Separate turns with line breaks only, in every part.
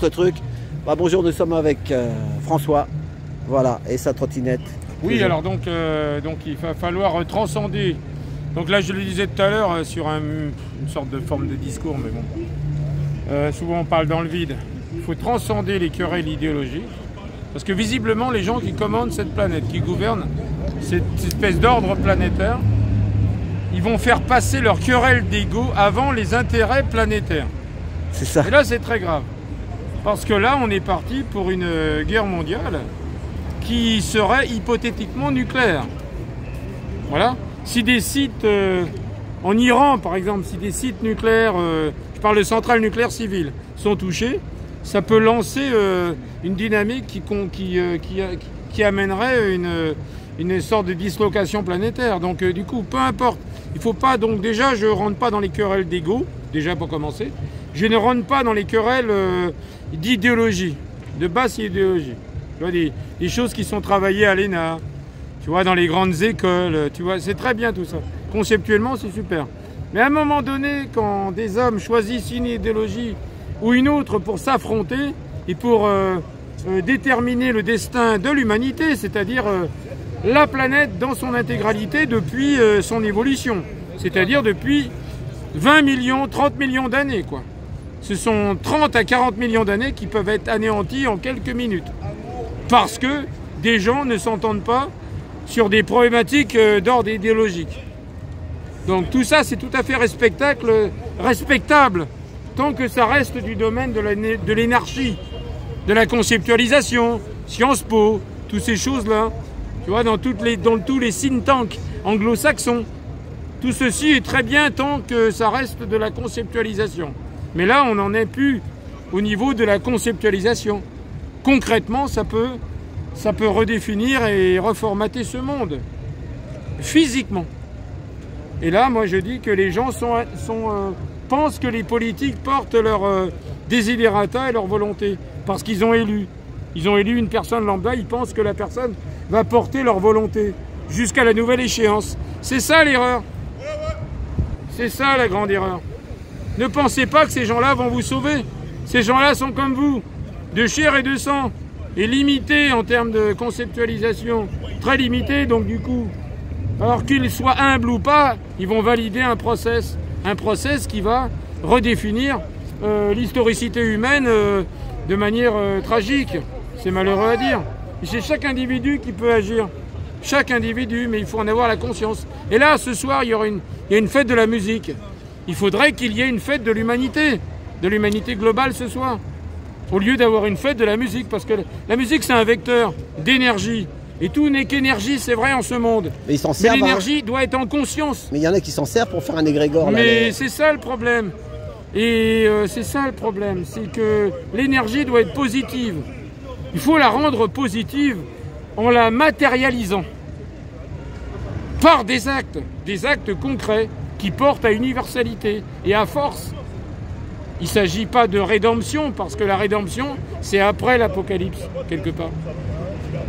ce truc. Bah, bonjour, nous sommes avec François, voilà, et sa trottinette.
Oui, alors donc il va falloir transcender. Donc là, je le disais tout à l'heure sur une sorte de forme de discours, mais bon. Souvent, on parle dans le vide. Il faut transcender les querelles idéologiques, parce que visiblement, les gens qui commandent cette planète, qui gouvernent cette espèce d'ordre planétaire, ils vont faire passer leurs querelles d'ego avant les intérêts planétaires.
C'est ça.
Et là, c'est très grave. Parce que là, on est parti pour une guerre mondiale qui serait hypothétiquement nucléaire. Voilà. Si des sites en Iran, par exemple, si des sites nucléaires, je parle de centrales nucléaires civiles, sont touchés, ça peut lancer une dynamique qui amènerait une sorte de dislocation planétaire. Donc du coup, peu importe. Il ne faut pas, donc déjà, je ne rentre pas dans les querelles d'ego, déjà pour commencer. Je ne rentre pas dans les querelles d'idéologie, de basse idéologie. Tu vois, des choses qui sont travaillées à l'ENA, tu vois, dans les grandes écoles, tu vois, c'est très bien tout ça. Conceptuellement, c'est super. Mais à un moment donné, quand des hommes choisissent une idéologie ou une autre pour s'affronter et pour déterminer le destin de l'humanité, c'est-à-dire la planète dans son intégralité depuis son évolution, c'est-à-dire depuis 20 millions, 30 millions d'années, quoi. Ce sont 30 à 40 millions d'années qui peuvent être anéantis en quelques minutes. Parce que des gens ne s'entendent pas sur des problématiques d'ordre idéologique. Donc tout ça, c'est tout à fait respectable, tant que ça reste du domaine de l'énarchie, de la conceptualisation, Sciences Po, toutes ces choses-là. Tu vois, dans tous les think tanks anglo-saxons. Tout ceci est très bien tant que ça reste de la conceptualisation. Mais là, on n'en est plus au niveau de la conceptualisation. Concrètement, ça peut redéfinir et reformater ce monde, physiquement. Et là, moi, je dis que les gens pensent que les politiques portent leurs desiderata et leur volonté, parce qu'ils ont élu. Ils ont élu une personne lambda, ils pensent que la personne va porter leur volonté jusqu'à la nouvelle échéance. C'est ça l'erreur. C'est ça la grande erreur. Ne pensez pas que ces gens-là vont vous sauver. Ces gens-là sont comme vous, de chair et de sang, et limités en termes de conceptualisation, très limités, donc du coup, alors qu'ils soient humbles ou pas, ils vont valider un process qui va redéfinir l'historicité humaine de manière tragique. C'est malheureux à dire. C'est chaque individu qui peut agir. Chaque individu, mais il faut en avoir la conscience. Et là, ce soir, il y a une fête de la musique. Il faudrait qu'il y ait une fête de l'humanité globale ce soir, au lieu d'avoir une fête de la musique, parce que la musique, c'est un vecteur d'énergie. Et tout n'est qu'énergie, c'est vrai en ce monde.
Mais ils s'en servent.
Mais l'énergie doit être en conscience.
Mais il y en a qui s'en servent pour faire un égrégore.
Mais c'est ça le problème. Et c'est ça le problème, c'est que l'énergie doit être positive. Il faut la rendre positive en la matérialisant par des actes concrets qui portent à universalité et à force. Il ne s'agit pas de rédemption, parce que la rédemption, c'est après l'apocalypse, quelque part.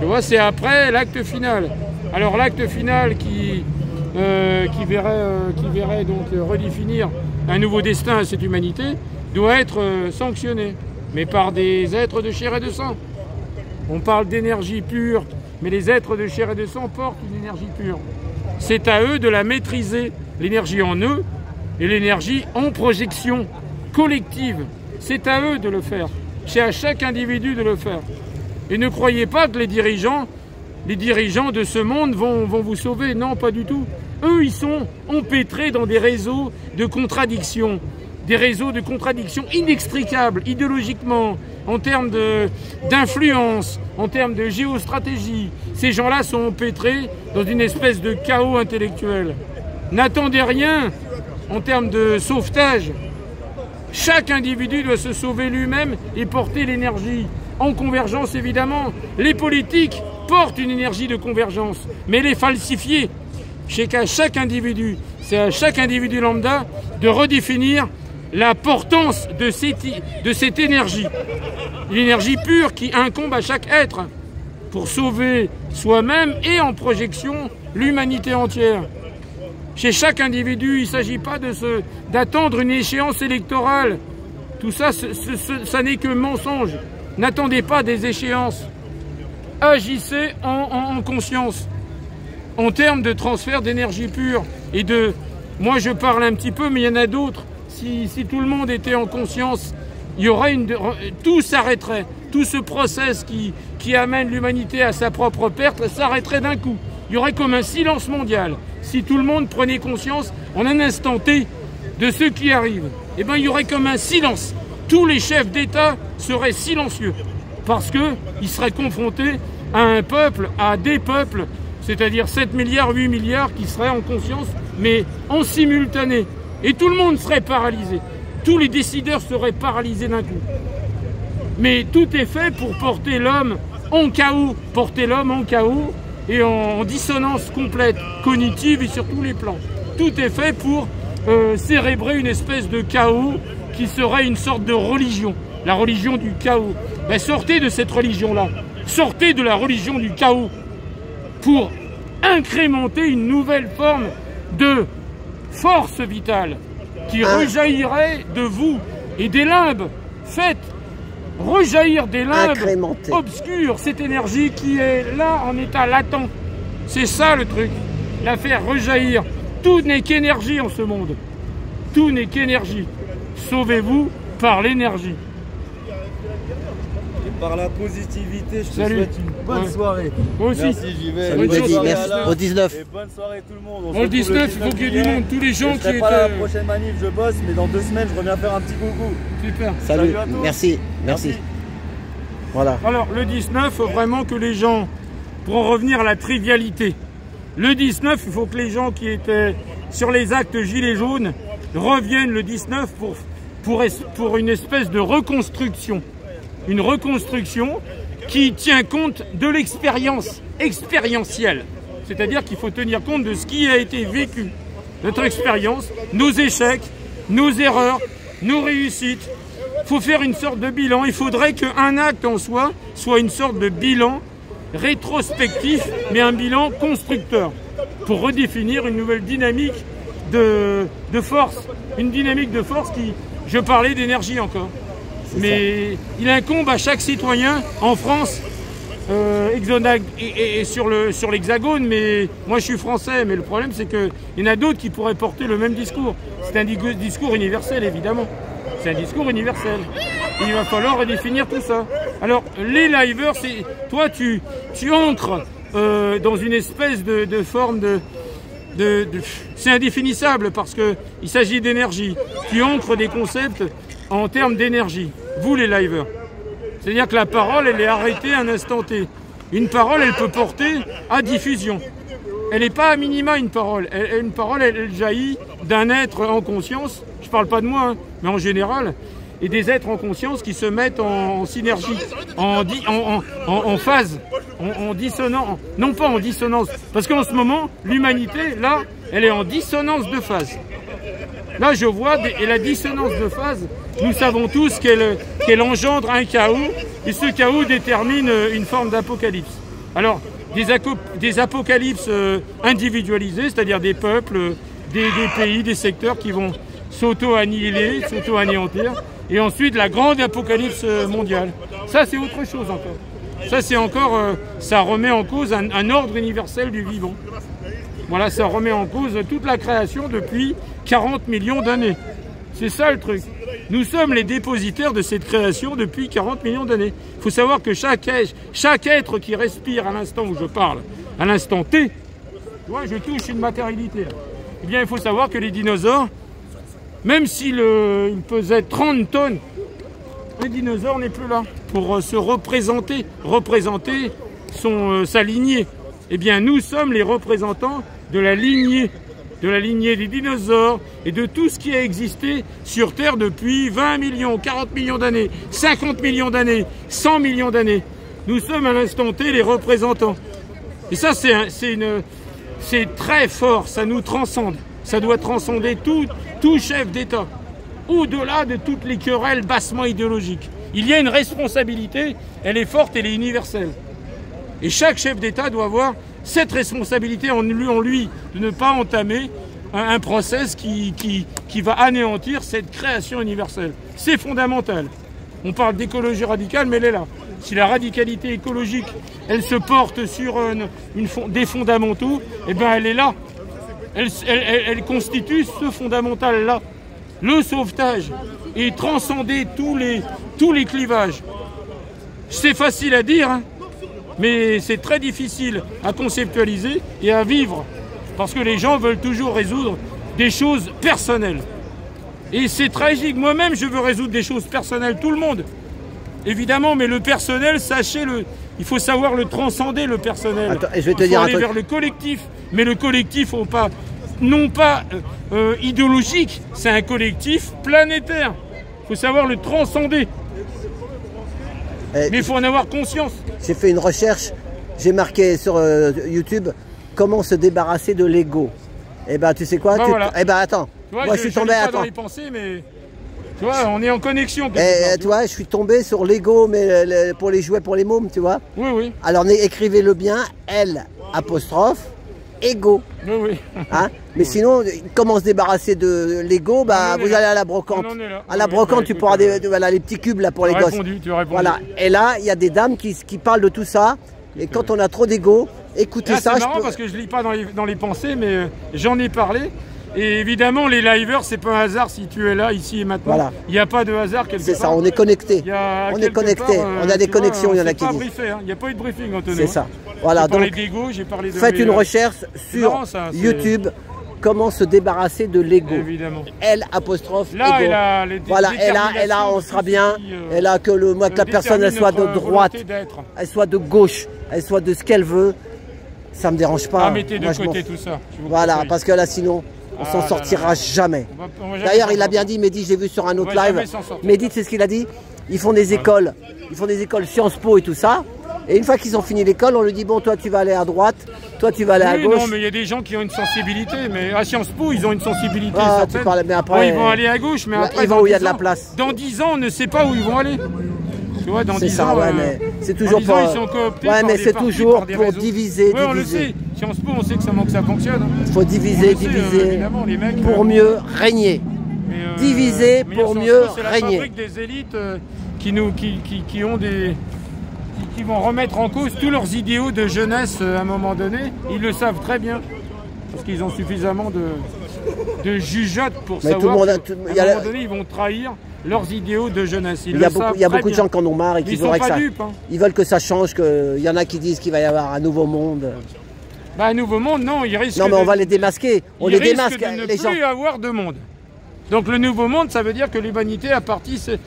Tu vois, c'est après l'acte final. Alors l'acte final qui verrait donc redéfinir un nouveau destin à cette humanité doit être sanctionné, mais par des êtres de chair et de sang. On parle d'énergie pure, mais les êtres de chair et de sang portent une énergie pure. C'est à eux de la maîtriser, l'énergie en eux et l'énergie en projection collective. C'est à eux de le faire. C'est à chaque individu de le faire. Et ne croyez pas que les dirigeants de ce monde vont vous sauver. Non, pas du tout. Eux, ils sont empêtrés dans des réseaux de contradictions. Des réseaux de contradictions inextricables, idéologiquement, en termes d'influence, en termes de géostratégie. Ces gens-là sont empêtrés dans une espèce de chaos intellectuel. N'attendez rien en termes de sauvetage. Chaque individu doit se sauver lui-même et porter l'énergie. En convergence, évidemment. Les politiques portent une énergie de convergence, mais les falsifier. C'est à chaque individu lambda de redéfinir la portance de cette énergie. L'énergie pure qui incombe à chaque être pour sauver soi-même et en projection l'humanité entière. Chez chaque individu, il ne s'agit pas d'attendre une échéance électorale. Tout ça, ça n'est que mensonge. N'attendez pas des échéances. Agissez en conscience, en termes de transfert d'énergie pure et de... Moi, je parle un petit peu, mais il y en a d'autres. Si tout le monde était en conscience, il y aurait tout s'arrêterait. Tout ce process qui amène l'humanité à sa propre perte s'arrêterait d'un coup. Il y aurait comme un silence mondial. Si tout le monde prenait conscience en un instant T de ce qui arrive, eh bien, il y aurait comme un silence. Tous les chefs d'État seraient silencieux parce qu'ils seraient confrontés à un peuple, à des peuples, c'est-à-dire 7 milliards, 8 milliards qui seraient en conscience, mais en simultané. Et tout le monde serait paralysé. Tous les décideurs seraient paralysés d'un coup. Mais tout est fait pour porter l'homme en chaos, et en dissonance complète, cognitive et sur tous les plans. Tout est fait pour cérébrer une espèce de chaos qui serait une sorte de religion, la religion du chaos. Ben, sortez de cette religion-là, sortez de la religion du chaos pour incrémenter une nouvelle forme de force vitale qui rejaillirait de vous et des limbes. Faites rejaillir des limbes obscures cette énergie qui est là en état latent. C'est ça le truc, la faire rejaillir. Tout n'est qu'énergie en ce monde. Tout n'est qu'énergie. Sauvez-vous par l'énergie.
Et par la positivité, je te souhaite une bonne soirée.
Moi aussi.
Merci, j'y vais.
Salut, merci. Au 19.
Et bonne soirée tout le monde.
Au 19, il faut qu'il y ait du monde. Tous les gens qui étaient...
pas à la prochaine manif, je bosse, mais dans 2 semaines, je reviens faire un petit coucou.
Super.
Salut, merci. Voilà.
Alors, le 19, il faut vraiment que les gens, pour en revenir à la trivialité, le 19, il faut que les gens qui étaient sur les actes gilets jaunes reviennent le 19 pour une espèce de reconstruction. Une reconstruction qui tient compte de l'expérience expérientielle. C'est-à-dire qu'il faut tenir compte de ce qui a été vécu. Notre expérience, nos échecs, nos erreurs, nos réussites. Il faut faire une sorte de bilan. Il faudrait qu'un acte en soi soit une sorte de bilan rétrospectif, mais un bilan constructeur, pour redéfinir une nouvelle dynamique de force. Une dynamique de force qui, je parlais d'énergie encore. Mais il incombe à chaque citoyen en France, et sur l'Hexagone, mais moi je suis français, mais le problème c'est qu'il y en a d'autres qui pourraient porter le même discours. C'est un discours universel évidemment, c'est un discours universel. Il va falloir redéfinir tout ça. Alors les liveurs, toi tu ancres dans une espèce de forme c'est indéfinissable parce qu'il s'agit d'énergie. Tu ancres des concepts en termes d'énergie, vous les liveurs. C'est-à-dire que la parole, elle est arrêtée à un instant T. Une parole, elle peut porter à diffusion. Elle n'est pas à minima une parole. Une parole, elle jaillit d'un être en conscience. Je ne parle pas de moi, hein, mais en général. Et des êtres en conscience qui se mettent en synergie, en phase, en dissonance. Non pas en dissonance. Parce qu'en ce moment, l'humanité, là, elle est en dissonance de phase. Là, je vois, et la dissonance de phase, nous savons tous qu'elle engendre un chaos, et ce chaos détermine une forme d'apocalypse. Alors, des apocalypses individualisées, c'est-à-dire des peuples, des pays, des secteurs qui vont s'auto-annihiler, s'auto-anéantir, et ensuite la grande apocalypse mondiale. Ça, c'est autre chose encore. Ça, c'est encore, ça remet en cause un ordre universel du vivant. Voilà, ça remet en cause toute la création depuis 40 millions d'années. C'est ça le truc. Nous sommes les dépositaires de cette création depuis 40 millions d'années. Il faut savoir que chaque être qui respire à l'instant où je parle, à l'instant T, tu vois, je touche une matérialité. Eh bien, il faut savoir que les dinosaures, même s'il pesait 30 tonnes, le dinosaure n'est plus là pour se représenter sa lignée. Eh bien, nous sommes les représentants de la lignée des dinosaures et de tout ce qui a existé sur Terre depuis 20 millions, 40 millions d'années, 50 millions d'années, 100 millions d'années. Nous sommes à l'instant T les représentants. Et ça, c'est très fort, ça nous transcende. Ça doit transcender tout chef d'État, au-delà de toutes les querelles bassement idéologiques. Il y a une responsabilité, elle est forte, elle est universelle. Et chaque chef d'État doit avoir cette responsabilité en lui de ne pas entamer un process qui va anéantir cette création universelle. c'est fondamental. On parle d'écologie radicale, mais elle est là. Si la radicalité écologique, elle se porte sur des fondamentaux, eh bien elle est là. Elle constitue ce fondamental-là. Le sauvetage et transcender tous les clivages. C'est facile à dire, hein, mais c'est très difficile à conceptualiser et à vivre. Parce que les gens veulent toujours résoudre des choses personnelles. Et c'est tragique. Moi-même, je veux résoudre des choses personnelles, tout le monde. Évidemment, mais le personnel, sachez-le, il faut savoir le transcender, le personnel.
Attends, je vais te dire un truc.
Aller vers le collectif. Mais le collectif, non pas idéologique, c'est un collectif planétaire. Il faut savoir le transcender. Mais il faut en avoir conscience.
J'ai fait une recherche, j'ai marqué sur YouTube comment se débarrasser de l'ego. Et ben tu sais quoi,
voilà.
Eh ben attends,
vois,
moi je suis tombé
pas dans les pensées, mais tu vois, on est en connexion.
Tu vois, je suis tombé sur l'ego, mais pour les jouets pour les mômes, tu vois.
Oui, oui.
Alors écrivez-le bien, L apostrophe ego.
Oui, oui.
Hein, mais sinon, comment se débarrasser de l'ego, bah vous allez à la brocante. À la brocante, tu pourras voilà, les petits cubes là pour les gosses.
Tu as répondu. Voilà.
Et là, il y a des dames qui parlent de tout ça. Et quand on a trop d'ego, écoutez ça.
C'est marrant parce que je lis pas dans les pensées, mais j'en ai parlé. Et évidemment, les liveurs, c'est pas un hasard si tu es là, ici et maintenant. Voilà. Il n'y a pas de hasard quelque part.
C'est ça, on est connecté. On est connecté. On a des connexions, il y en a qui disent.
Il n'y a pas eu de briefing, Antonio.
C'est ça. Voilà, donc faites une recherche sur YouTube. Comment se débarrasser de l'ego.
Évidemment.
L apostrophe
là,
ego. Voilà, et là, on sera bien. Et là, que la personne, elle soit de droite, elle soit de gauche, elle soit de ce qu'elle veut. Ça me dérange pas.
Mettez de côté tout ça.
Voilà, parce que là, sinon, on s'en sortira jamais. D'ailleurs, il a bien dit, Mehdi, j'ai vu sur un autre live. Mehdi, c'est ce qu'il a dit. Ils font des écoles. Ils font des écoles Sciences Po et tout ça. Et une fois qu'ils ont fini l'école, on lui dit, bon, toi, tu vas aller à droite, toi, tu vas aller à gauche.
Non, mais il y a des gens qui ont une sensibilité. Mais à Sciences Po, ils ont une sensibilité
certaine. Mais après,
ils vont aller à gauche, mais après,
ils vont où il y a de la place.
Dans 10 ans, on ne sait pas où ils vont aller. Tu vois, dans 10 ans,
mais c'est toujours pour...
ils sont cooptés
mais c'est toujours pour diviser,
on le sait. Sciences Po, on sait que ça fonctionne.
Il faut diviser, pour mieux régner. Diviser pour mieux régner.
C'est des élites qui vont remettre en cause tous leurs idéaux de jeunesse à un moment donné. Ils le savent très bien. Parce qu'ils ont suffisamment de jugeotes pour savoir qu'à un moment donné, ils vont trahir leurs idéaux de jeunesse.
Il y a beaucoup de gens qui en ont marre et qui voudraient que ça... Ils veulent que ça change, qu'il y en a qui disent qu'il va y avoir un nouveau monde.
Un nouveau monde, non, il risque...
Non, mais on va les démasquer. On les démasque,
les gens. Il ne plus avoir de monde. Donc le nouveau monde, ça veut dire que l'humanité a passé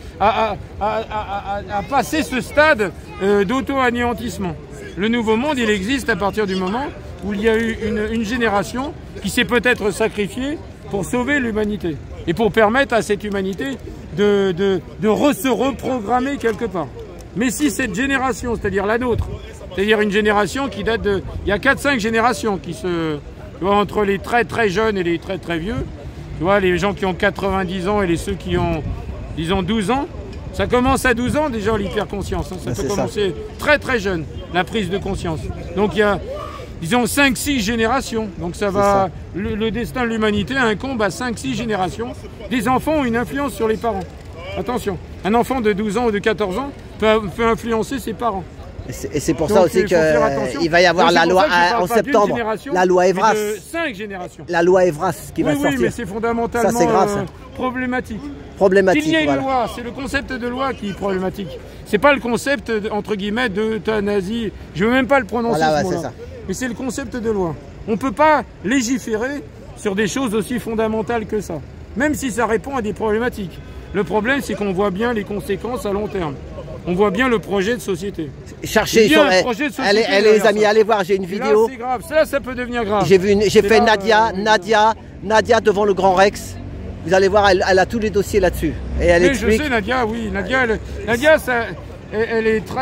ce stade d'auto-anéantissement. Le nouveau monde, il existe à partir du moment où il y a eu une génération qui s'est peut-être sacrifiée pour sauver l'humanité et pour permettre à cette humanité de se reprogrammer quelque part. Mais si cette génération, c'est-à-dire la nôtre, c'est-à-dire une génération qui date de... Il y a 4-5 générations qui entre les très très jeunes et les très très vieux. Tu vois, les gens qui ont 90 ans et ceux qui ont, disons, 12 ans, ça commence à 12 ans déjà l'hyperconscience. Hein. Ça peut commencer très très jeune, la prise de conscience. Donc il y a, disons, 5-6 générations. Donc ça va, le destin de l'humanité incombe à 5-6 générations. Des enfants ont une influence sur les parents. Attention, un enfant de 12 ans ou de 14 ans peut influencer ses parents.
Et c'est pour ça aussi qu'il va y avoir la loi en septembre, la loi Evras.
5 générations.
La loi Evras qui va sortir.
Oui, mais c'est fondamentalement problématique. Qu'il y ait une loi, c'est le concept de loi qui est problématique. C'est pas le concept, entre guillemets, d'euthanasie. Je veux même pas le prononcer ce mot-là. Mais c'est le concept de loi. On ne peut pas légiférer sur des choses aussi fondamentales que ça. Même si ça répond à des problématiques. Le problème, c'est qu'on voit bien les conséquences à long terme. On voit bien le projet de société.
Cherchez sur les amis, allez voir, j'ai une vidéo.
C'est grave, ça peut devenir grave.
J'ai fait Nadia devant le Grand Rex. Vous allez voir, elle a tous les dossiers là-dessus. Et elle explique.
Je sais, Nadia, oui. Nadia, ça, elle est très...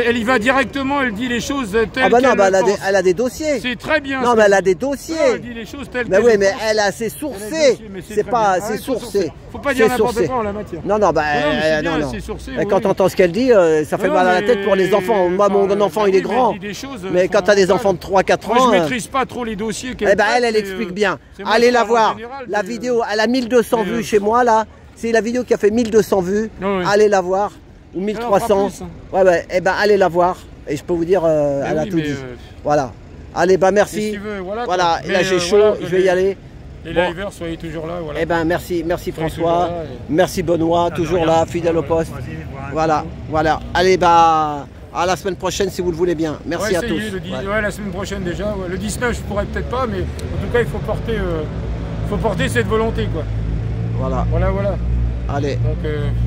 elle y va directement, elle dit les choses telles qu'elle pense.
Elle a des dossiers.
C'est très bien.
Non, mais elle a des dossiers.
Non, elle dit les choses telles
qu'elle pense. Mais oui, mais elle a ses sourcés. C'est pas assez sourcé.
Faut pas dire n'importe quoi en la matière.
Non. Et quand tu entends ce qu'elle dit, ça fait mal à la tête pour les enfants. Moi, mon enfant, il est grand. Mais quand tu as des enfants de 3-4 ans...
Moi, je maîtrise pas trop les dossiers qu'elle
elle explique bien. Allez la voir. La vidéo, elle a 1200 vues chez moi, là. C'est la vidéo qui a fait 1200 vues.
Oui.
Allez la voir. Ou 1300.
Plus, hein.
Ouais, et ben allez la voir. Et je peux vous dire, elle a tout dit. Voilà. Allez, bah merci.
Si tu veux, voilà.
Voilà, et là j'ai chaud, je vais y aller.
Les liveurs, soyez toujours là. Voilà.
Eh ben merci François, merci Benoît, toujours là, fidèle au poste. Voilà. Allez, bah à la semaine prochaine si vous le voulez bien. Merci à tous.
Ouais, la semaine prochaine déjà. Ouais. Le 19, je pourrais peut-être pas, mais en tout cas, il faut porter cette volonté, quoi.
Voilà.
Allez.
Donc,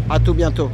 à tout bientôt.